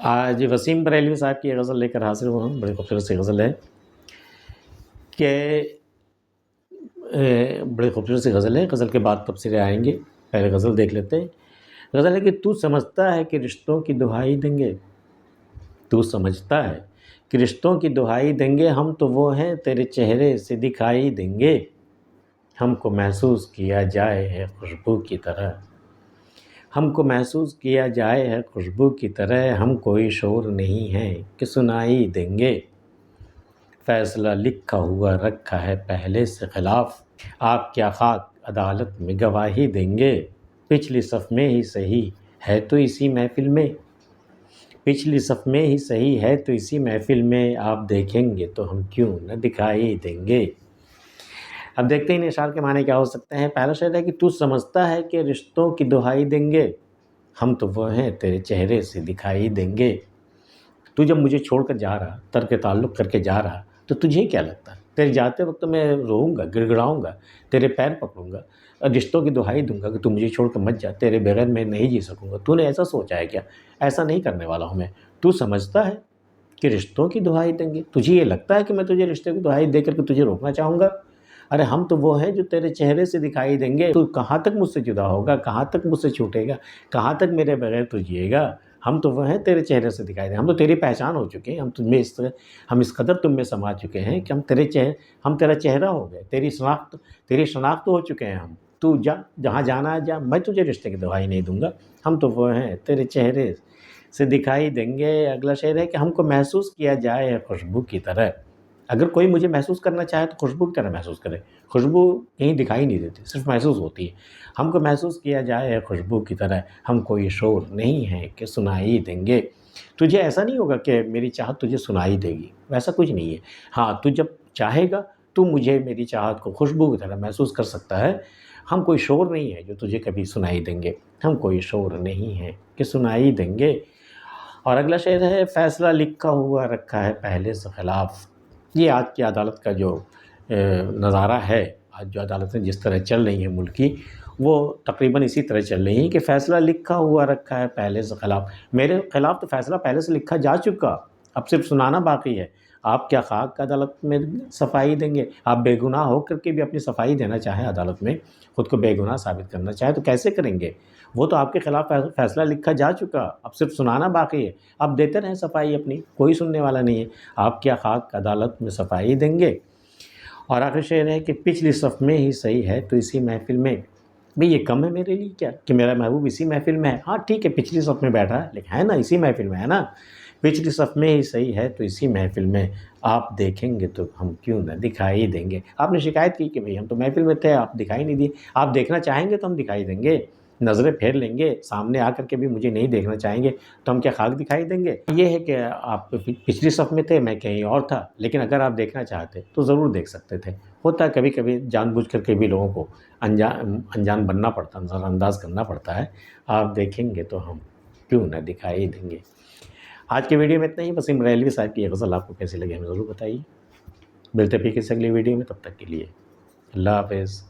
آج وسیم بریلوی صاحب کی یہ غزل لے کر حاضر ہوا ہوں. بڑی خوبصورت سی غزل ہے کہ بڑی خوبصورت سی غزل ہے. غزل کے بعد تبصرے آئیں گے، پہلے غزل دیکھ لیتے ہیں. غزل ہے کہ تو سمجھتا ہے کہ رشتوں کی دہائی دیں گے، تو سمجھتا ہے کہ رشتوں کی دہائی دیں گے، ہم تو وہ ہیں تیرے چہرے سے دکھائی دیں گے. ہم کو محسوس کیا جائے ہے خوشبو کی طرح، ہم کو محسوس کیا جائے ہے خوشبو کی طرح، ہم کوئی شور نہیں ہے کہ سنائی دیں گے. فیصلہ لکھا ہوا رکھا ہے پہلے سے خلاف، آپ کیا خاک عدالت میں گواہی دیں گے. پچھلی صف میں ہی صحیح ہے تو اسی محفل میں، پچھلی صف میں ہی صحیح ہے تو اسی محفل میں، آپ دیکھیں گے تو ہم کیوں نہ دکھائی دیں گے. اب دیکھتے ہیں ان اشعار کے معنی کیا ہو سکتے ہیں. پہلا شعر ہے کہ تو سمجھتا ہے کہ رشتوں کی دہائی دیں گے، ہم تو وہ ہیں تیرے چہرے سے دکھائی دیں گے. تو جب مجھے چھوڑ کر جا رہا، ترک تعلق کر کے جا رہا، تو تجھے کیا لگتا ہے؟ تیرے جاتے وقت میں روؤں گا، گڑ گڑاؤں گا، تیرے پیر پکڑوں گا، اور رشتوں کی دہائی دوں گا کہ تو مجھے چھوڑ کر مت جا، تیرے بغیر میں نہیں جی سکوں گا. تو نے ایسا سوچا ہے کیا؟ ایسا نہیں کرنے والا ہوں میں. تو سمجھتا ہے کہ رشتوں کی دہائی دیں گے، تجھے یہ لگتا ہے کہ میں تجھے رشتے کی دہائی دے کر کے تجھے روکنا چاہوں گا؟ ارے ہم تو وہ ہیں جو تیرے چہرے سے دکھائی دیں گے. تو کہاں تک مجھ سے جدا ہوگا، کہاں تک مجھ سے چھوٹے گا، کہاں تک میرے بغیر تو جیے گا؟ ہم تو وہ ہیں تیرے چہرے سے دکھائی دیں، ہم تو تیری پہچان ہو چکے ہیں. ہم اس قدر تم میں سما چکے ہیں کہ ہم تیرا چہرہ ہو گئے، تیری شناخت ہو چکے ہیں ہم. تو جا، جہاں جانا ہے جا، میں تجھے رشتے کی دہائی نہیں دوں گا. ہم تو وہ ہیں تیرے چہرے سے دکھائی دیں گے. اگلا شعر ہے کہ ہم کو محسوس کیا جائے خوشبو کی طرح. اگر کوئی مجھے محسوس کرنا چاہے تو خوشبو کی طرح محسوس کرے. خوشبو کہیں دکھائی نہیں دیتی، صرف محسوس ہوتی ہے. ہم کو محسوس کیا جائے خوشبو کی طرح، ہم کوئی شور نہیں ہے کہ سنائی دیں گے. تجھے ایسا نہیں ہوگا کہ میری چاہت تجھے سنائی دے گی، ویسا کچھ نہیں ہے. ہاں، تو جب چاہے گا تو مجھے میری چاہت کو خوشبو کی طرح محسوس کر سکتا ہے. ہم کوئی شور نہیں ہے جو تجھے کبھی سنائی دیں گے، ہم کوئی شور نہیں ہے کہ سنائی دیں گے. اور اگلا شعر ہے فیصلہ لکھا ہوا رکھا ہے پہلے سے خلاف. یہ آج کی عدالت کا جو نظارہ ہے، آج جو عدالتیں جس طرح چل رہی ہیں ملک کی، وہ تقریباً اسی طرح چل رہی ہیں کہ فیصلہ لکھا ہوا رکھا ہے پہلے سے خلاف. میرے خلاف تو فیصلہ پہلے سے لکھا جا چکا، اب صرف سنانا باقی ہے. آپ کیا خاک عدالت میں صفائی دیں گے؟ آپ بے گناہ ہو کر کے بھی اپنی صفائی دینا چاہیں عدالت میں، خود کو بے گناہ ثابت کرنا چاہیں تو کیسے کریں گے؟ وہ تو آپ کے خلاف فیصلہ لکھا جا چکا، اب صرف سنانا باقی ہے. آپ دیتے رہیں صفائی اپنی، کوئی سننے والا نہیں ہے. آپ کیا خاک عدالت میں صفائی دیں گے؟ اور آخر شعر ہے کہ پچھلی صف میں ہی صحیح ہے تو اسی محفل میں. بھئی یہ کم ہے میرے لیے کیا کہ میرا محبوب اسی محفل میں ہے؟ ہاں ٹھیک ہے، پچھلی صف میں بیٹھا ہے لیکن ہے نا اسی محفل میں ہے نا. پچھلی صف میں ہی صحیح ہے تو اسی محفل میں، آپ دیکھیں گے تو ہم کیوں نہ دکھائی دیں گے. آپ نے شکایت کی کہ بھئی ہم تو محفل میں تھے، آپ دکھائی نہیں دیے. آپ دیکھنا چاہیں گے تو ہم دکھائی دیں گے، نظریں پھیر لیں گے. سامنے آ کر کے بھی مجھے نہیں دیکھنا چاہیں گے تو ہم کیا خاک دکھائی دیں گے؟ یہ ہے کہ آپ پچھلی صف میں تھے، میں کہیں اور تھا، لیکن اگر آپ دیکھنا چاہتے تو ضرور دیکھ سکتے تھے. ہوتا ہے کبھی کبھی جان بوجھ کر کے بھی لوگوں کو انجان بننا پڑتا، نظر انداز کرنا پڑتا ہے. آپ دیکھیں گے تو ہم کیوں نہ دکھائی دیں گے. آج کے ویڈیو میں اتنا ہی. وسیم بریلوی صاحب کی یہ غزل آپ کو کیسی لگی ہمیں ضرور بتائیے. ملتے ہیں پھر کسی اگلی ویڈیو میں، تب تک کے لیے اللہ حافظ.